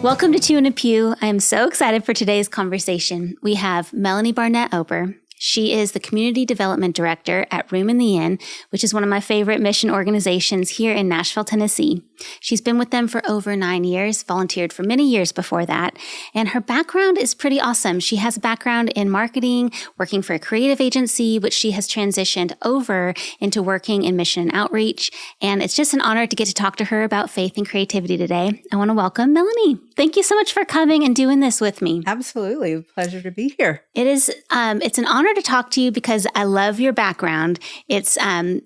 Welcome to Two in a Pew. I am so excited for today's conversation. We have Melanie Barnett Ober. She is the Community Development Director at Room in the Inn, which is one of my favorite mission organizations here in Nashville, Tennessee. She's been with them for over 9 years, volunteered for many years before that, and her background is pretty awesome. She has a background in marketing, working for a creative agency, which she has transitioned over into working in mission and outreach, and it's just an honor to get to talk to her about faith and creativity today. I want to welcome Melanie. Thank you so much for coming and doing this with me. Absolutely. Pleasure to be here. It's an honor to talk to you because I love your background. It's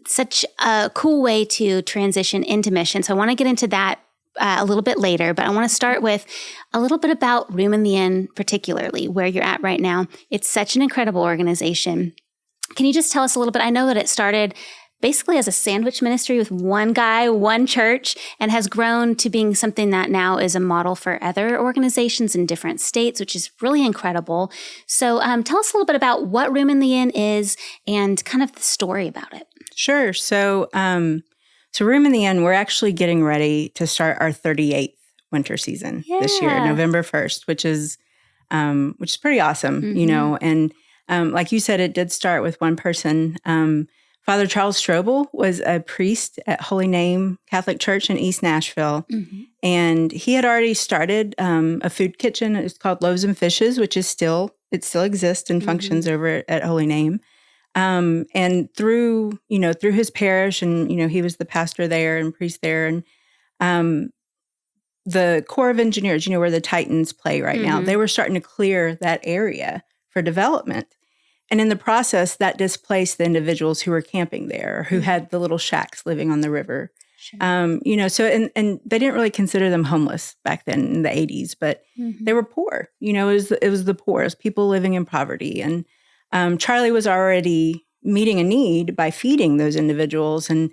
such a cool way to transition into mission. So I want to get into that a little bit later, but I want to start with a little bit about Room in the Inn, particularly where you're at right now. It's such an incredible organization. Can you just tell us a little bit? I know that it started basically as a sandwich ministry with one guy, one church, and has grown to being something that now is a model for other organizations in different states, which is really incredible. So tell us a little bit about what Room in the Inn is and kind of the story about it. Sure. So Room in the Inn, we're actually getting ready to start our 38th winter season this year, November 1st, which is pretty awesome, you know. And like you said, it did start with one person. Father Charles Strobel was a priest at Holy Name Catholic Church in East Nashville. And he had already started a food kitchen. It's called Loaves and Fishes, which is still exists and functions over at Holy Name. And through his parish, and, he was the pastor there and priest there. And the Corps of Engineers, where the Titans play right now, they were starting to clear that area for development. And in the process, that displaced the individuals who were camping there, who had the little shacks living on the river. Sure. So and they didn't really consider them homeless back then in the 80s, but they were poor. It was the poor, it was people living in poverty. And Charlie was already meeting a need by feeding those individuals. And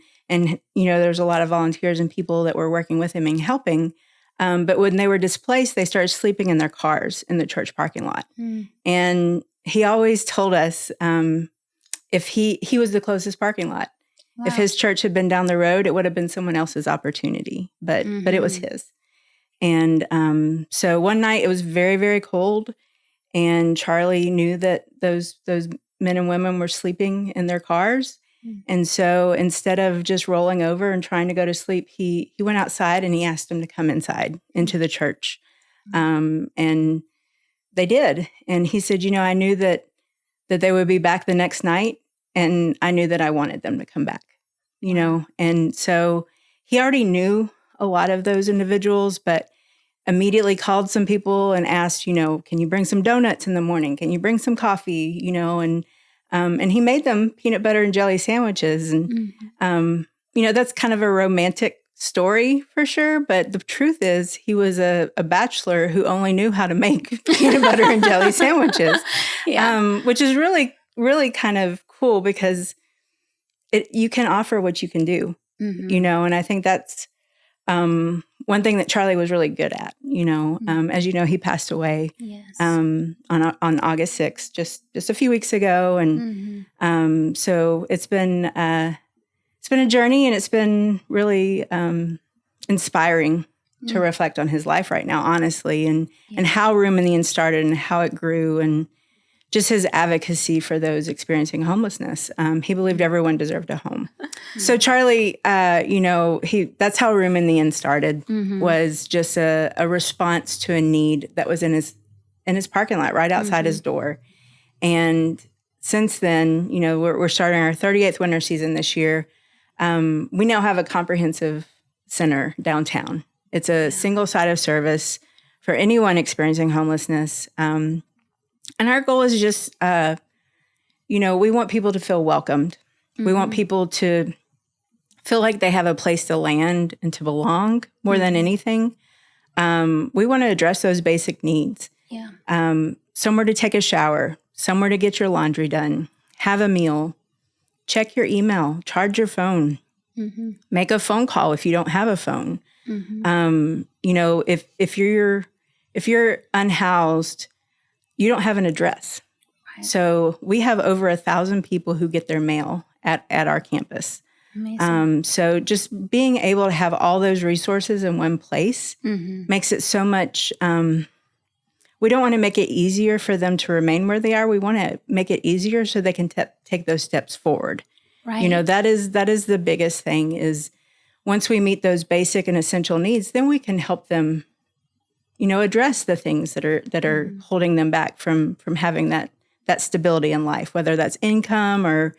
there's a lot of volunteers and people that were working with him and helping. But when they were displaced, they started sleeping in their cars in the church parking lot. And he always told us if he was the closest parking lot. Wow. If his church had been down the road, it would have been someone else's opportunity, but it was his. And so one night it was very, very cold, and Charlie knew that those men and women were sleeping in their cars. And so instead of just rolling over and trying to go to sleep, he went outside and he asked them to come inside into the church. And they did. And he said, I knew that they would be back the next night, and I knew that I wanted them to come back, And so he already knew a lot of those individuals, but immediately called some people and asked, can you bring some donuts in the morning? Can you bring some coffee? And he made them peanut butter and jelly sandwiches. And, that's kind of a romantic story for sure. But the truth is he was a bachelor who only knew how to make peanut butter and jelly sandwiches, which is really, really kind of cool because you can offer what you can do, and I think that's one thing that Charlie was really good at, as you know, he passed away on August 6th, just a few weeks ago. And so it's been a journey, and it's been really inspiring to reflect on his life right now, honestly, and how Room in the Inn started and how it grew, and just his advocacy for those experiencing homelessness. He believed everyone deserved a home. So Charlie, that's how Room in the Inn started, was just a response to a need that was in his parking lot right outside his door. And since then, we're starting our 38th winter season this year. We now have a comprehensive center downtown. It's a single site of service for anyone experiencing homelessness. And our goal is just, we want people to feel welcomed. We want people to feel like they have a place to land and to belong more than anything. We want to address those basic needs. Somewhere to take a shower, somewhere to get your laundry done, have a meal, check your email, charge your phone, make a phone call if you don't have a phone. If you're unhoused, you don't have an address. Right. So we have over 1,000 people who get their mail at our campus. Amazing. So just being able to have all those resources in one place makes it so much, we don't want to make it easier for them to remain where they are. We want to make it easier so they can take those steps forward. Right. That is the biggest thing is once we meet those basic and essential needs, then we can help them, address the things that are holding them back from having that stability in life, whether that's income or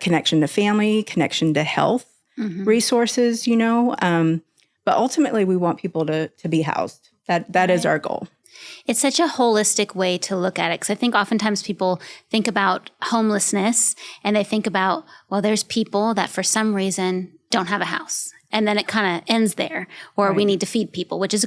connection to family, connection to health resources, but ultimately we want people to be housed. That is our goal. It's such a holistic way to look at it because I think oftentimes people think about homelessness and they think about, well, there's people that for some reason don't have a house. And then it kind of ends there. Or we need to feed people, which is a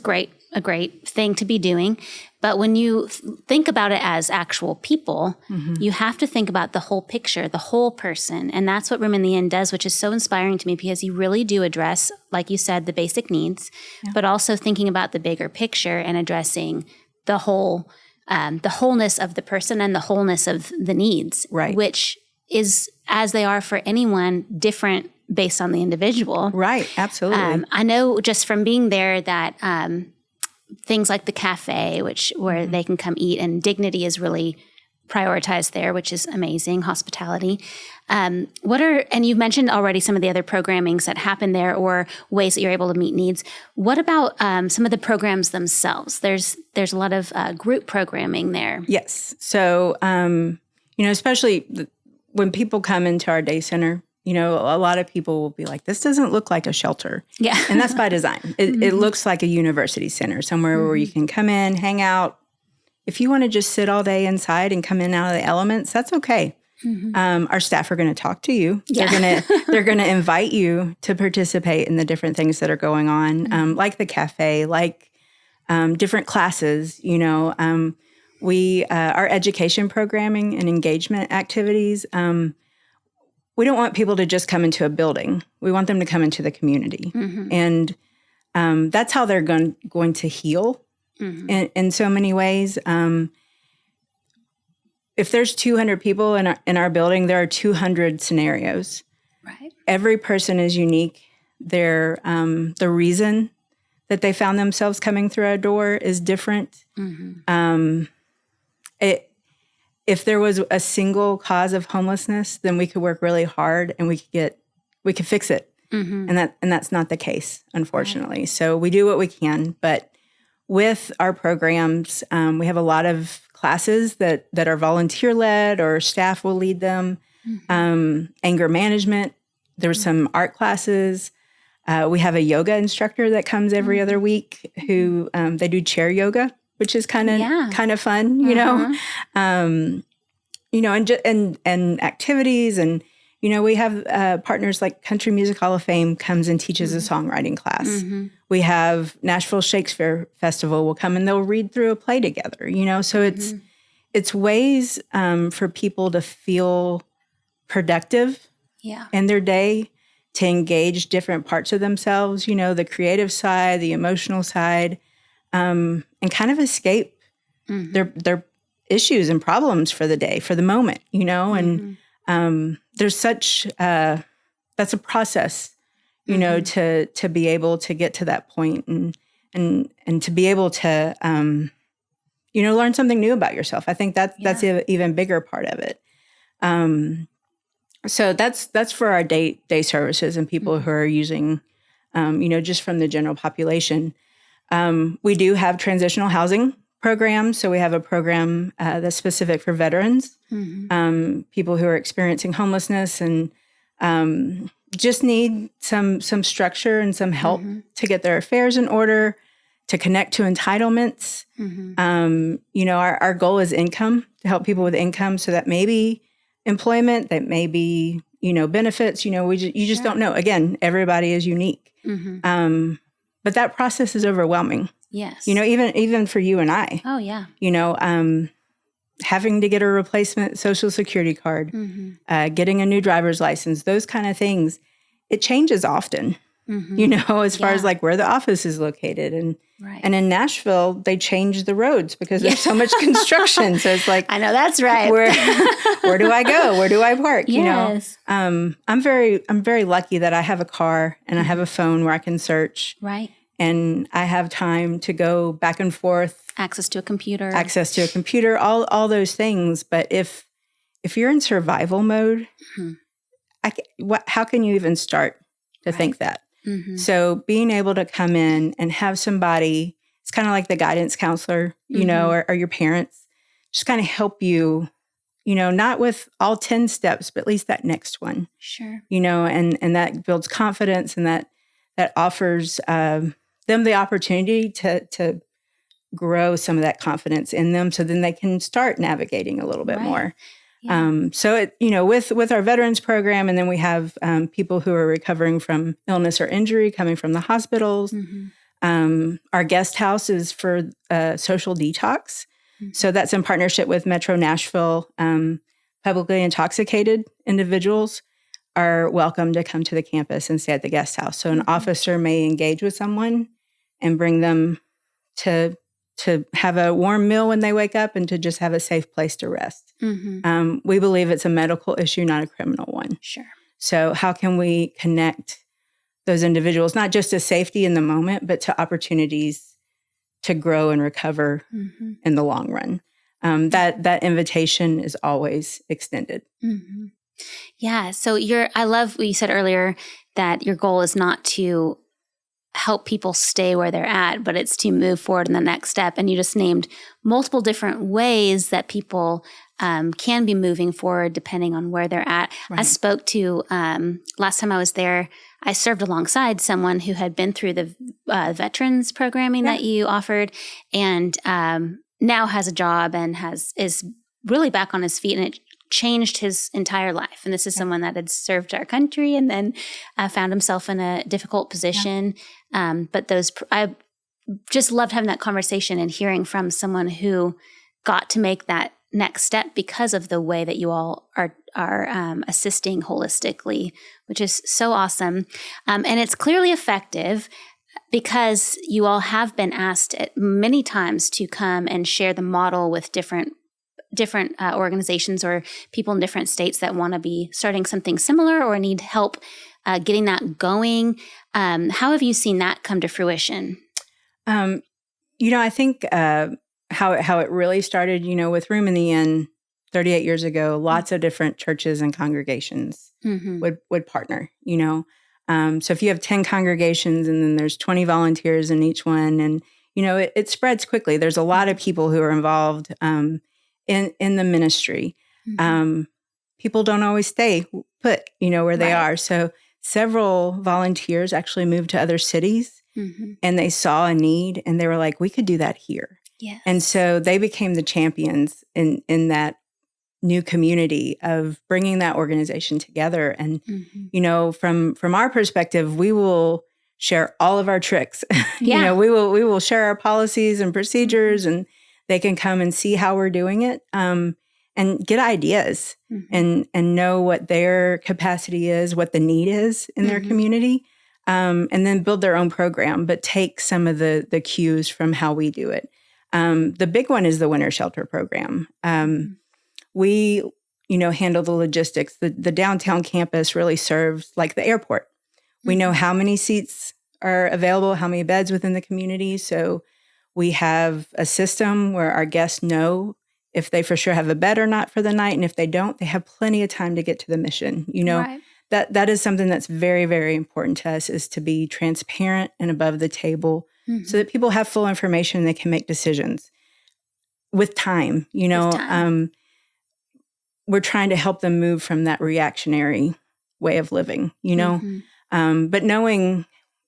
great thing to be doing. But when you think about it as actual people, you have to think about the whole picture, the whole person. And that's what Room in the Inn does, which is so inspiring to me because you really do address, like you said, the basic needs, but also thinking about the bigger picture and addressing the whole, the wholeness of the person and the wholeness of the needs, which is, as they are for anyone, different based on the individual. Right, absolutely. I know just from being there that things like the cafe, where they can come eat, and dignity is really prioritized there, which is amazing, hospitality. And you've mentioned already some of the other programmings that happen there or ways that you're able to meet needs. What about some of the programs themselves? There's a lot of group programming there. Yes. So, especially when people come into our day center, a lot of people will be like, this doesn't look like a shelter. Yeah. And that's by design. It looks like a university center, somewhere where you can come in, hang out. If you want to just sit all day inside and come in out of the elements, that's okay. Our staff are going to talk to you. Yeah. They're going to invite you to participate in the different things that are going on, like the cafe, like different classes. Our education programming and engagement activities. We don't want people to just come into a building. We want them to come into the community. And that's how they're going to heal in so many ways. If there's 200 people in our building, there are 200 scenarios. Right. Every person is unique. The reason that they found themselves coming through our door is different. If there was a single cause of homelessness, then we could work really hard and we could fix it. And that's not the case, unfortunately. Right. So we do what we can, but with our programs, we have a lot of classes that are volunteer led or staff will lead them. Anger management. There's some art classes. We have a yoga instructor that comes every other week who they do chair yoga, which is kind of fun, and activities. And, we have partners like Country Music Hall of Fame comes and teaches a songwriting class. We have Nashville Shakespeare Festival will come and they'll read through a play together, so it's ways for people to feel productive in their day, to engage different parts of themselves, the creative side, the emotional side, and kind of escape their issues and problems for the day, for the moment, and there's such that's a process, to be able to get to that point and to be able to learn something new about yourself. I think that's an even bigger part of it. So that's for our day services and people who are using, just from the general population. We do have transitional housing programs. So we have a program that's specific for veterans, people who are experiencing homelessness and just need some structure and some help to get their affairs in order, to connect to entitlements. Our goal is income, to help people with income, so that maybe employment, that may be, benefits, you just don't know. Again, everybody is unique. But that process is overwhelming. Yes. Even for you and I. Oh, yeah. Having to get a replacement Social Security card, getting a new driver's license, those kind of things, it changes often. as far as like where the office is located. And in Nashville, they changed the roads because there's so much construction. So it's like, I know that's right. Where do I go? Where do I park? Yes. I'm very lucky that I have a car and I have a phone where I can search. Right. And I have time to go back and forth. Access to a computer, all those things. But if you're in survival mode, how can you even start to think that? Mm-hmm. So being able to come in and have somebody, it's kind of like the guidance counselor, or your parents, just kind of help you, not with all 10 steps, but at least that next one. Sure. And that builds confidence, and that offers them the opportunity to grow some of that confidence in them, so then they can start navigating a little bit more. Yeah. So with our veterans program, and then we have people who are recovering from illness or injury coming from the hospitals. Mm-hmm. Our guest house is for social detox. Mm-hmm. So that's in partnership with Metro Nashville. Publicly intoxicated individuals are welcome to come to the campus and stay at the guest house. So an officer may engage with someone and bring them to have a warm meal when they wake up and to just have a safe place to rest. Mm-hmm. We believe it's a medical issue, not a criminal one. Sure. So how can we connect those individuals, not just to safety in the moment, but to opportunities to grow and recover in the long run? That invitation is always extended. Mm-hmm. Yeah. So I love what you said earlier, that your goal is not to help people stay where they're at, but it's to move forward in the next step. And you just named multiple different ways that people can be moving forward depending on where they're at. Right. I spoke to, last time I was there, I served alongside someone who had been through the veterans programming that you offered, and now has a job and is really back on his feet, and it changed his entire life. And this is someone that had served our country and then found himself in a difficult position. But I just loved having that conversation and hearing from someone who got to make that next step because of the way that you all are assisting holistically, which is so awesome. And it's clearly effective because you all have been asked many times to come and share the model with different organizations or people in different states that want to be starting something similar or need help getting that going. How have you seen that come to fruition? I think how it really started, with Room in the Inn 38 years ago, lots of different churches and congregations would partner, So if you have 10 congregations and then there's 20 volunteers in each one, and, it spreads quickly. There's a lot of people who are involved in the ministry. People don't always stay put, where they are. So several volunteers actually moved to other cities and they saw a need and they were like, we could do that here. Yes. And so they became the champions in that new community of bringing that organization together. And, from our perspective, we will share all of our tricks. Yeah. We will share our policies and procedures, and they can come and see how we're doing it, and get ideas and know what their capacity is, what the need is in their community, and then build their own program, but take some of the cues from how we do it. The big one is the winter shelter program. We, handle the logistics. The downtown campus really serves like the airport. We know how many seats are available, how many beds within the community. So we have a system where our guests know if they for sure have a bed or not for the night. And if they don't, they have plenty of time to get to the mission. Right. That is something that's very, very important to us, is to be transparent and above the table so that people have full information and they can make decisions with time. We're trying to help them move from that reactionary way of living, but knowing,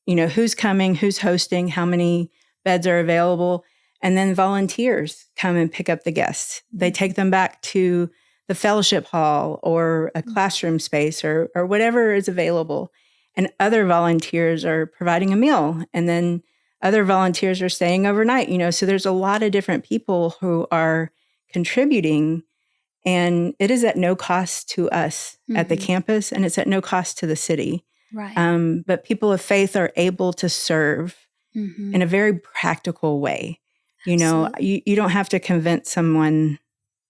who's coming, who's hosting, how many beds are available, and then volunteers come and pick up the guests. They take them back to the fellowship hall or a classroom space or whatever is available. And other volunteers are providing a meal, and then other volunteers are staying overnight, so there's a lot of different people who are contributing, and it is at no cost to us at the campus, and it's at no cost to the city. Right. But people of faith are able to serve in a very practical way. You know, you don't have to convince someone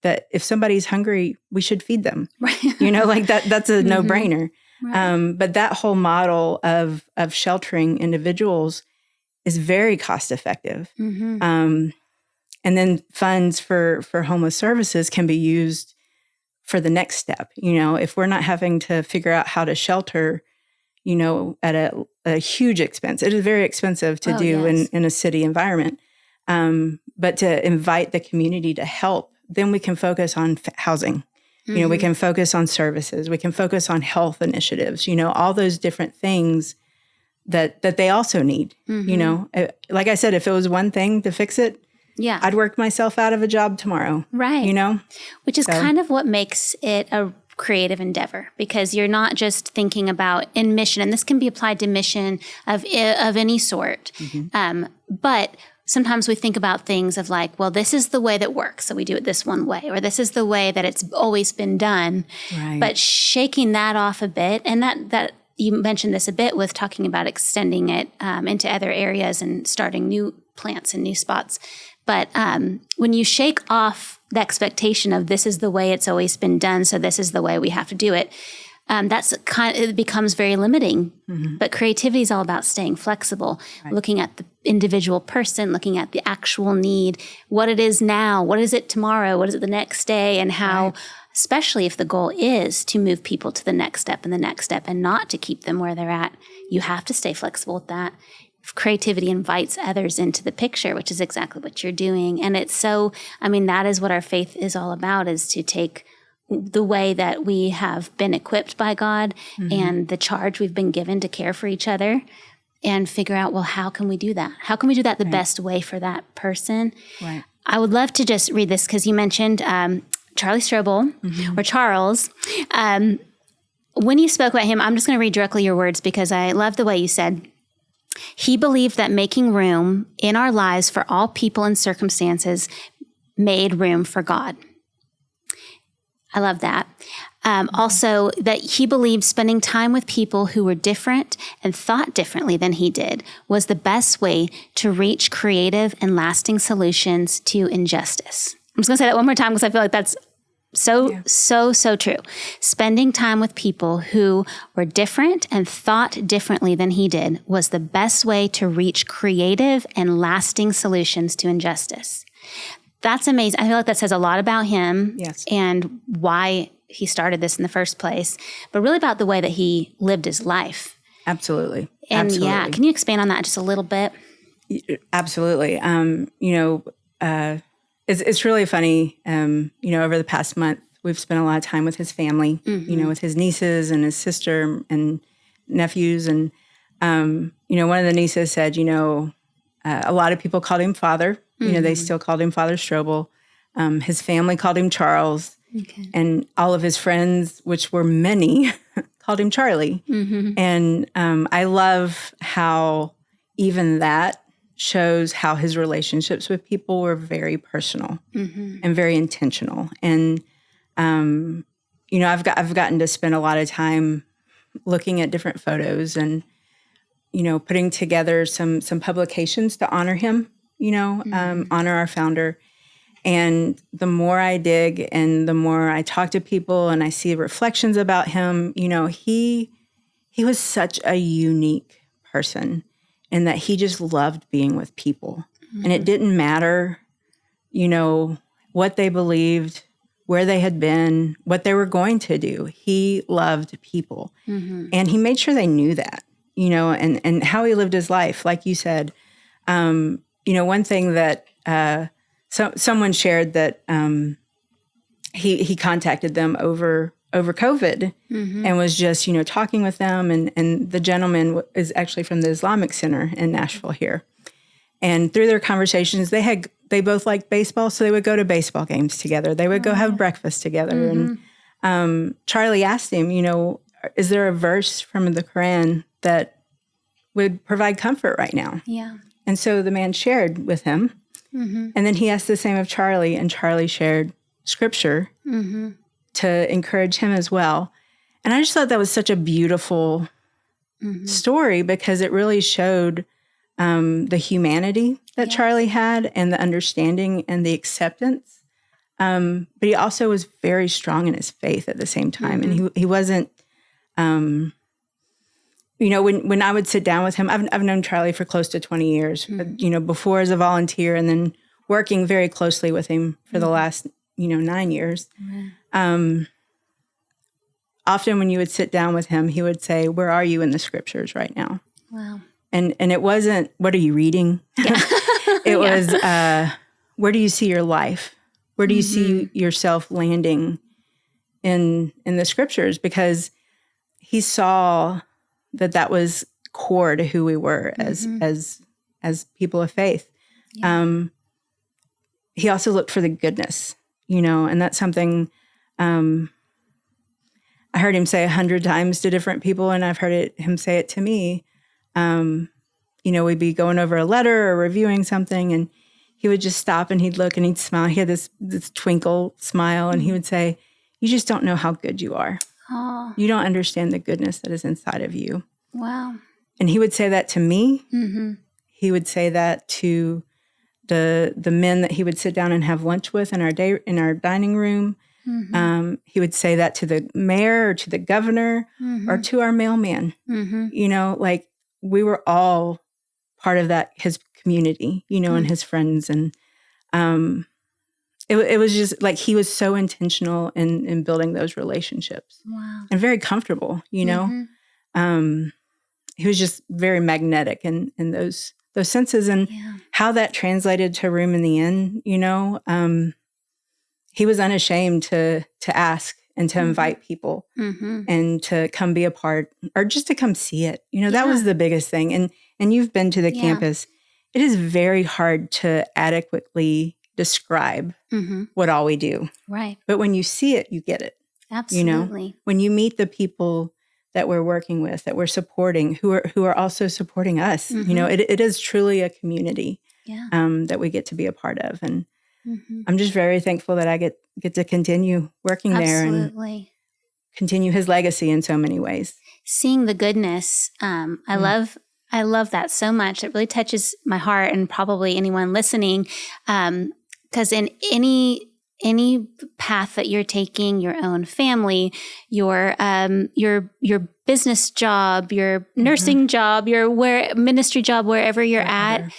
that if somebody's hungry, we should feed them. Right. You know, like that's a no-brainer. Right. But that whole model of sheltering individuals is very cost effective. And then funds for homeless services can be used for the next step. You know, if we're not having to figure out how to shelter, you know, at a huge expense. It is very expensive to do in a city environment. But to invite the community to help, then we can focus on housing. You know, we can focus on services. We can focus on health initiatives, you know, all those different things that they also need. You know, like I said, if it was one thing to fix it, I'd work myself out of a job tomorrow. Right. You know? Which is kind of what makes it a creative endeavor, because you're not just thinking about in mission, and this can be applied to mission of any sort. But sometimes we think about things of like, well, this is the way that works, so we do it this one way, or this is the way that it's always been done. Right. But shaking that off a bit, and that you mentioned this a bit with talking about extending it into other areas and starting new plants and new spots. But when you shake off the expectation of this is the way it's always been done, so this is the way we have to do it, it becomes very limiting. But creativity is all about staying flexible, looking at the individual person, looking at the actual need, what it is now, what is it tomorrow, what is it the next day, and how, especially if the goal is to move people to the next step and the next step and not to keep them where they're at, you have to stay flexible with that. Creativity invites others into the picture, which is exactly what you're doing. And it's so, I mean, that is what our faith is all about, is to take the way that we have been equipped by God and the charge we've been given to care for each other and figure out, well, how can we do that? How can we do that the best way for that person? Right. I would love to just read this because you mentioned Charlie Strobel or Charles. When you spoke about him, I'm just going to read directly your words because I love the way you said, he believed that making room in our lives for all people and circumstances made room for God. I love that. Also, that he believed spending time with people who were different and thought differently than he did was the best way to reach creative and lasting solutions to injustice. I'm just going to say that one more time because I feel like that's so true. Spending time with people who were different and thought differently than he did was the best way to reach creative and lasting solutions to injustice. That's amazing. I feel like that says a lot about him and why he started this in the first place, but really about the way that he lived his life. Absolutely. And Absolutely. can you expand on that just a little bit? Absolutely. It's really funny. Over the past month, we've spent a lot of time with his family, with his nieces and his sister and nephews. And, one of the nieces said, a lot of people called him father. They still called him Father Strobel. His family called him Charles. Okay. And all of his friends, which were many, called him Charlie. And I love how even that shows how his relationships with people were very personal and very intentional. And, I've gotten to spend a lot of time looking at different photos and, putting together some publications to honor him, honor our founder. And the more I dig and the more I talk to people and I see reflections about him, he was such a unique person in that he just loved being with people. And it didn't matter, what they believed, where they had been, what they were going to do. He loved people. And he made sure they knew that, and how he lived his life. Like you said, one thing that someone shared that he contacted them over COVID and was just, talking with them. And the gentleman is actually from the Islamic Center in Nashville here. And through their conversations, they both liked baseball, so they would go to baseball games together. They would go have breakfast together. And Charlie asked him, is there a verse from the Quran that would provide comfort right now? Yeah. And so the man shared with him. And then he asked the same of Charlie, and Charlie shared scripture to encourage him as well. And I just thought that was such a beautiful story because it really showed the humanity that Charlie had and the understanding and the acceptance. But he also was very strong in his faith at the same time. And he wasn't, when I would sit down with him, I've known Charlie for close to 20 years, but, before as a volunteer and then working very closely with him for the last, 9 years. Often when you would sit down with him, he would say, "Where are you in the scriptures right now?" Wow. And it wasn't, "What are you reading?" Yeah. It was, "Where do you see your life? Where do you see yourself landing in the scriptures?" Because he saw that was core to who we were as people of faith. Yeah. He also looked for the goodness, and that's something I heard him say 100 times to different people, and I've heard him say it to me. We'd be going over a letter or reviewing something, and he would just stop and he'd look and he'd smile. He had this twinkle smile, and he would say, "You just don't know how good you are. Oh. You don't understand the goodness that is inside of you." Wow. And he would say that to me. Mm-hmm. He would say that to the men that he would sit down and have lunch with in our dining room. Mm-hmm. He would say that to the mayor or to the governor or to our mailman. Mm-hmm. We were all part of that, his community, and his friends. And it was just like he was so intentional in building those relationships. Wow. And very comfortable, Mm-hmm. He was just very magnetic in those senses, and how that translated to Room in the Inn, he was unashamed to ask and to invite people and to come be a part or just to come see it. That was the biggest thing. And you've been to the campus. It is very hard to adequately describe what all we do. Right. But when you see it, you get it. Absolutely. When you meet the people that we're working with, that we're supporting, who are also supporting us, it is truly a community that we get to be a part of. And I'm just very thankful that I get to continue working there and continue his legacy in so many ways. Seeing the goodness, I love that so much. It really touches my heart and probably anyone listening, because in any path that you're taking, your own family, your business job, your nursing job, your ministry job, wherever you're at.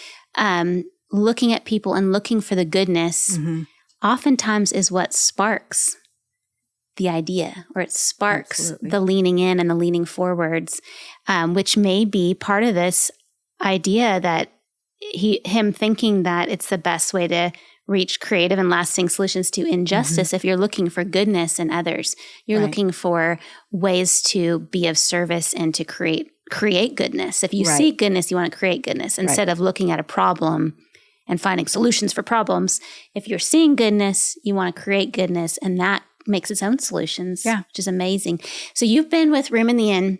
Looking at people and looking for the goodness oftentimes is what sparks the idea, or it sparks the leaning in and the leaning forwards, which may be part of this idea that him thinking that it's the best way to reach creative and lasting solutions to injustice. If you're looking for goodness in others, you're looking for ways to be of service and to create goodness. If you see goodness, you want to create goodness instead of looking at a problem and finding solutions for problems. If you're seeing goodness, you want to create goodness, and that makes its own solutions, which is amazing. So you've been with Room in the Inn,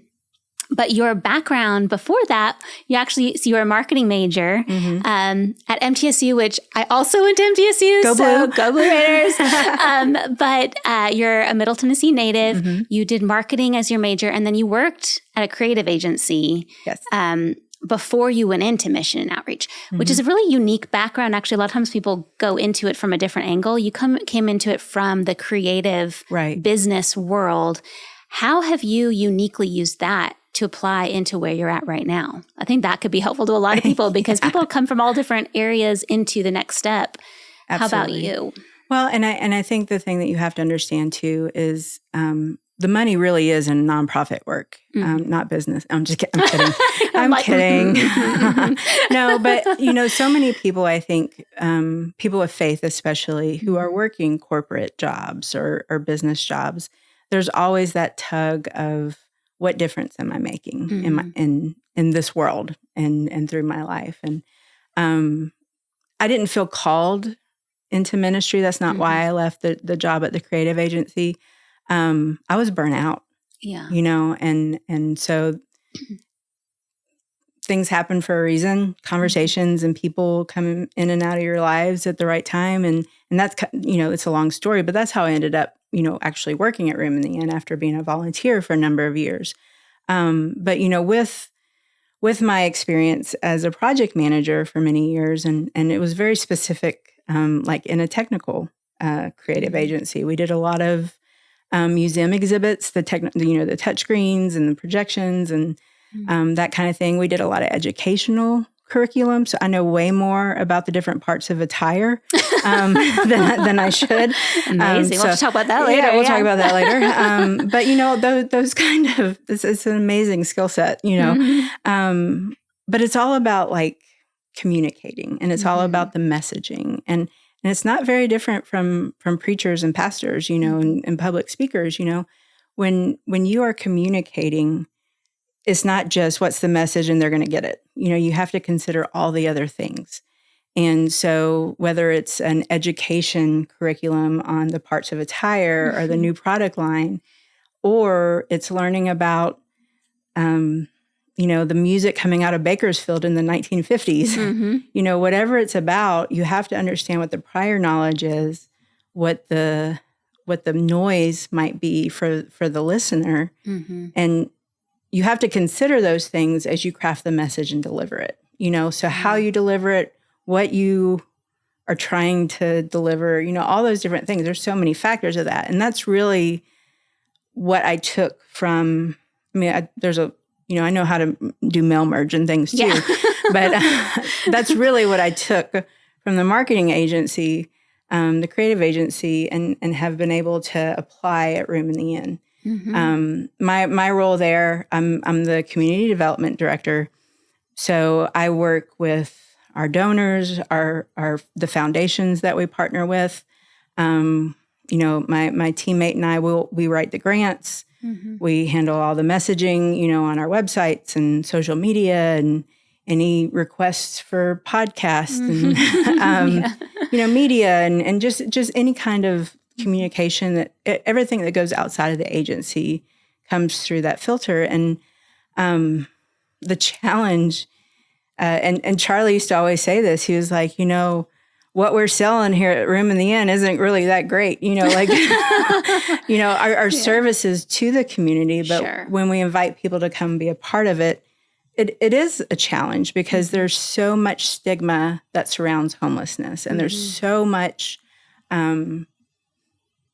but your background before that, you were a marketing major at MTSU, which I also went to MTSU. Go Blue Raiders. But you're a Middle Tennessee native. You did marketing as your major, and then you worked at a creative agency. Yes. Before you went into mission and outreach, which is a really unique background. Actually, a lot of times people go into it from a different angle. You came into it from the creative business world. How have you uniquely used that to apply into where you're at right now? I think that could be helpful to a lot of people because people come from all different areas into the next step. Absolutely. How about you? Well, and I think the thing that you have to understand too is the money really is in nonprofit work, not business. I'm just kidding. I'm kidding. No, but so many people, I think, people of faith especially, who are working corporate jobs or business jobs, there's always that tug of what difference am I making in this world and through my life. And I didn't feel called into ministry. That's not why I left the job at the creative agency. I was burnt out, and so things happen for a reason, conversations and people come in and out of your lives at the right time. And that's, it's a long story, but that's how I ended up, actually working at Room in the Inn after being a volunteer for a number of years. But, with my experience as a project manager for many years, and it was very specific, like in a technical creative agency. We did a lot of museum exhibits, the touch screens and the projections and that kind of thing. We did a lot of educational curriculum, so I know way more about the different parts of attire than I should. Amazing. We'll talk about that later. Yeah, we'll talk about that later. But those kind of it's an amazing skill set. But it's all about like communicating, and it's all about the messaging, and it's not very different from preachers and pastors, and public speakers. When you are communicating, it's not just what's the message and they're going to get it. You have to consider all the other things. And so whether it's an education curriculum on the parts of attire or the new product line, or it's learning about, the music coming out of Bakersfield in the 1950s, whatever it's about, you have to understand what the prior knowledge is, what the noise might be for the listener. And you have to consider those things as you craft the message and deliver it, so how you deliver it, what you are trying to deliver, all those different things. There's so many factors of that. And that's really what I took from, I know how to do mail merge and things too, but that's really what I took from the marketing agency, the creative agency, and have been able to apply at Room in the Inn. My role there, I'm the community development director. So I work with our donors, the foundations that we partner with. My teammate and I we write the grants. We handle all the messaging, on our websites and social media, and any requests for podcasts and media and just any kind of communication, that everything that goes outside of the agency comes through that filter. And the challenge, and Charlie used to always say this, he was like, what we're selling here at Room in the Inn isn't really that great, our services to the community. But when we invite people to come be a part of it, it is a challenge, because there's so much stigma that surrounds homelessness, and there's so much, I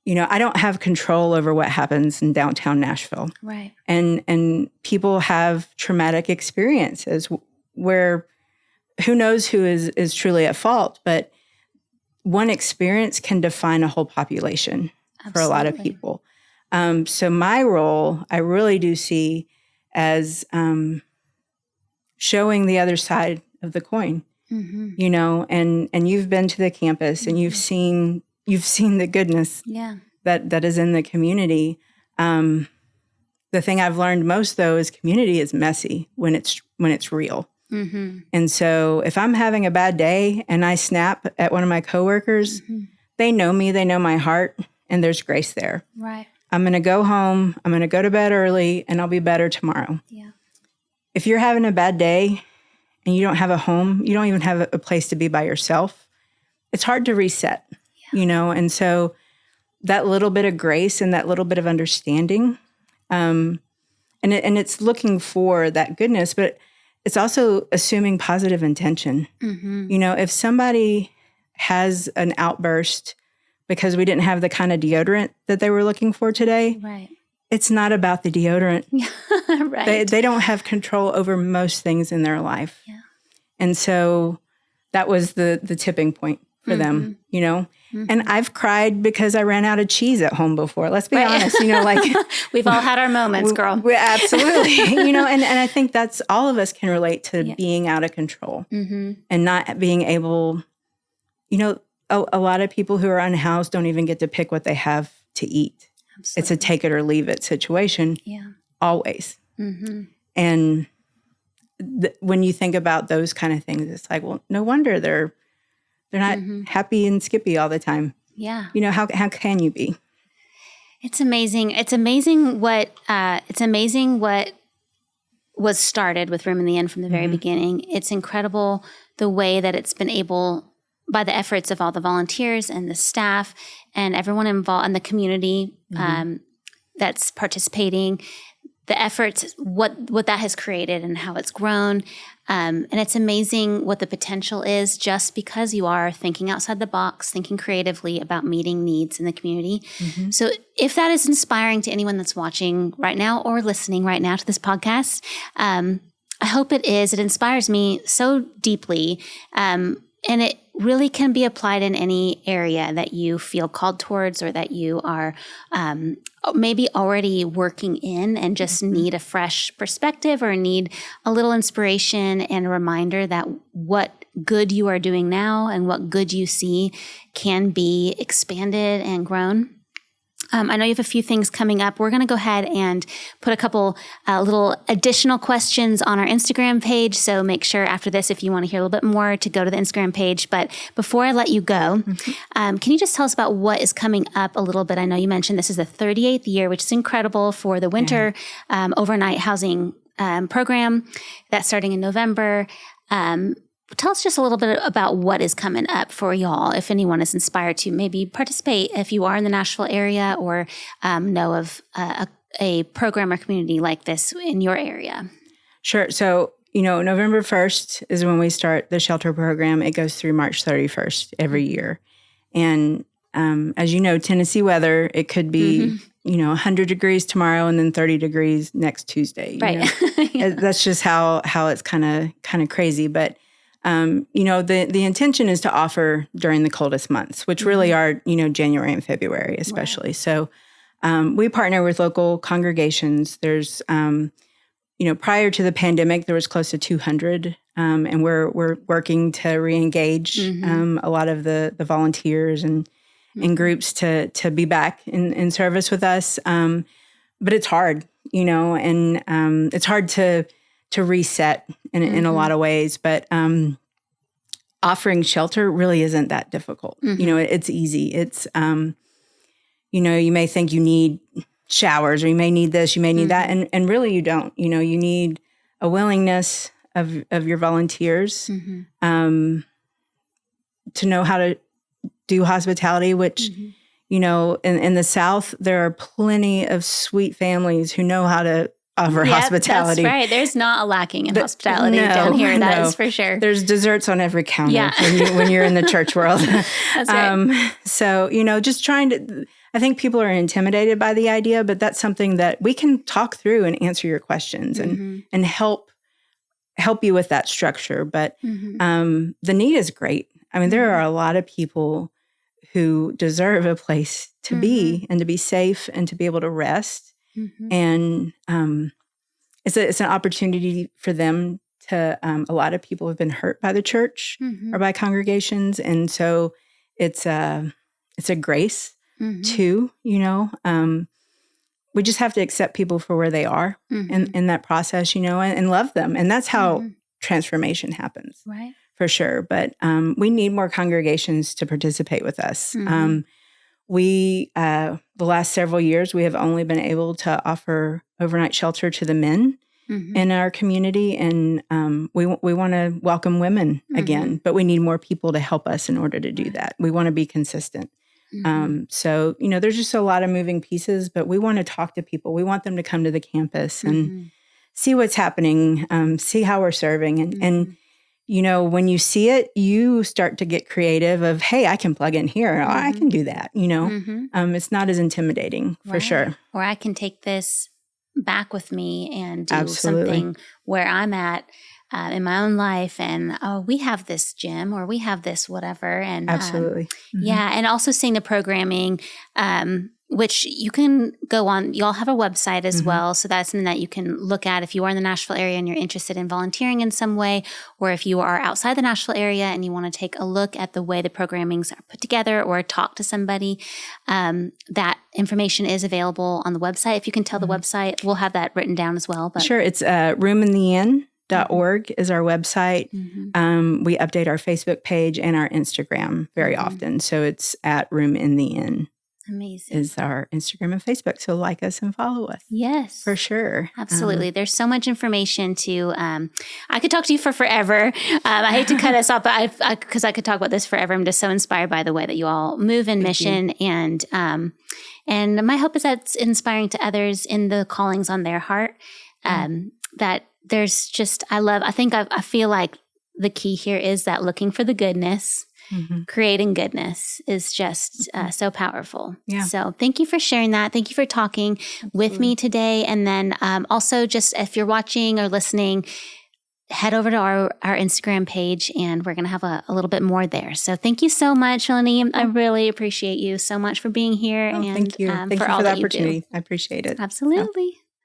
don't have control over what happens in downtown Nashville. Right. And people have traumatic experiences where who knows who is truly at fault, but one experience can define a whole population. Absolutely. For a lot of people. So my role, I really do see as showing the other side of the coin, and you've been to the campus and you've seen the goodness that is in the community. The thing I've learned most, though, is community is messy when it's real. And so if I'm having a bad day and I snap at one of my coworkers, they know me, they know my heart, and there's grace there. Right. I'm going to go home, I'm going to go to bed early, and I'll be better tomorrow. Yeah. If you're having a bad day and you don't have a home, you don't even have a place to be by yourself, it's hard to reset, And so that little bit of grace and that little bit of understanding, and it's looking for that goodness, but it's also assuming positive intention. If somebody has an outburst because we didn't have the kind of deodorant that they were looking for today, right. It's not about the deodorant. Right. They don't have control over most things in their life. Yeah. And so that was the tipping point for them, And I've cried because I ran out of cheese at home before. Let's be honest, we've all had our moments, girl. Absolutely. And I think that's all of us can relate to being out of control and not being able, a lot of people who are unhoused don't even get to pick what they have to eat. Absolutely. It's a take it or leave it situation. Yeah. Always. And when you think about those kind of things, it's like, well, no wonder they're not happy and skippy all the time. Yeah. How can you be? It's amazing. It's amazing what was started with Room in the Inn from the very beginning. It's incredible the way that it's been able, by the efforts of all the volunteers and the staff and everyone involved in the community that's participating, efforts, what that has created and how it's grown. And it's amazing what the potential is just because you are thinking outside the box, thinking creatively about meeting needs in the community. Mm-hmm. So if that is inspiring to anyone that's watching right now or listening right now to this podcast, I hope it is. It inspires me so deeply. And it really can be applied in any area that you feel called towards or that you are maybe already working in and just need a fresh perspective or need a little inspiration and a reminder that what good you are doing now and what good you see can be expanded and grown. I know you have a few things coming up. We're going to go ahead and put a couple little additional questions on our Instagram page. So make sure after this, if you want to hear a little bit more, to go to the Instagram page. But before I let you go, can you just tell us about what is coming up a little bit? I know you mentioned this is the 38th year, which is incredible for the winter overnight housing program that's starting in November. Tell us just a little bit about what is coming up for y'all, if anyone is inspired to maybe participate if you are in the Nashville area or know of a program or community like this in your area. Sure. So, November 1st is when we start the shelter program. It goes through March 31st every year. And as you know, Tennessee weather, it could be, 100 degrees tomorrow and then 30 degrees next Tuesday. Right. That's just how it's kind of crazy. But the intention is to offer during the coldest months, which really are, January and February, especially. Right. So we partner with local congregations. There's, prior to the pandemic, there was close to 200, and we're working to reengage a lot of the volunteers and groups to be back in service with us. But it's hard, and it's hard to reset in a lot of ways, but offering shelter really isn't that difficult. It's easy. It's, you may think you need showers or you may need this, you may need that. And really you don't, you need a willingness of your volunteers to know how to do hospitality, which, in the South, there are plenty of sweet families who know how to offer hospitality. That's right. There's not a lacking in hospitality down here. That is for sure. There's desserts on every counter when you're in the church world. That's right. So, just trying to, I think people are intimidated by the idea, but that's something that we can talk through and answer your questions and help you with that structure. But the need is great. I mean, there are a lot of people who deserve a place to be and to be safe and to be able to rest. And it's an opportunity for them to, a lot of people have been hurt by the church or by congregations. And so it's a grace too, we just have to accept people for where they are in that process, and love them. And that's how transformation happens. Right. For sure. But we need more congregations to participate with us. We, the last several years, we have only been able to offer overnight shelter to the men in our community. And we want to welcome women again, but we need more people to help us in order to do that. We want to be consistent. So, there's just a lot of moving pieces, but we want to talk to people. We want them to come to the campus and see what's happening, see how we're serving. And when you see it, you start to get creative of, hey, I can plug in here. I can do that. It's not as intimidating for sure. Or I can take this back with me and do something where I'm at in my own life. And, we have this gym or we have this whatever. And absolutely. And also seeing the programming, which you can go on. Y'all have a website as well. So that's something that you can look at if you are in the Nashville area and you're interested in volunteering in some way, or if you are outside the Nashville area and you want to take a look at the way the programmings are put together or talk to somebody, that information is available on the website. If you can tell the website, we'll have that written down as well. But sure. It's roomintheinn.org is our website. We update our Facebook page and our Instagram very often. So it's at Room in the Inn. Amazing. is our Instagram and Facebook. So like us and follow us. Yes. For sure. Absolutely. There's so much information to, I could talk to you for forever. I hate to cut us off, but because I could talk about this forever. I'm just so inspired by the way that you all move in mission. And my hope is that it's inspiring to others in the callings on their heart. That there's just, I feel like the key here is that looking for the goodness, creating goodness is just so powerful. Yeah. So thank you for sharing that. Thank you for talking with me today. And then also just if you're watching or listening, head over to our Instagram page and we're going to have a little bit more there. So thank you so much, Melanie. I really appreciate you so much for being here. Thank you. Thank you for the opportunity. I appreciate it. Absolutely.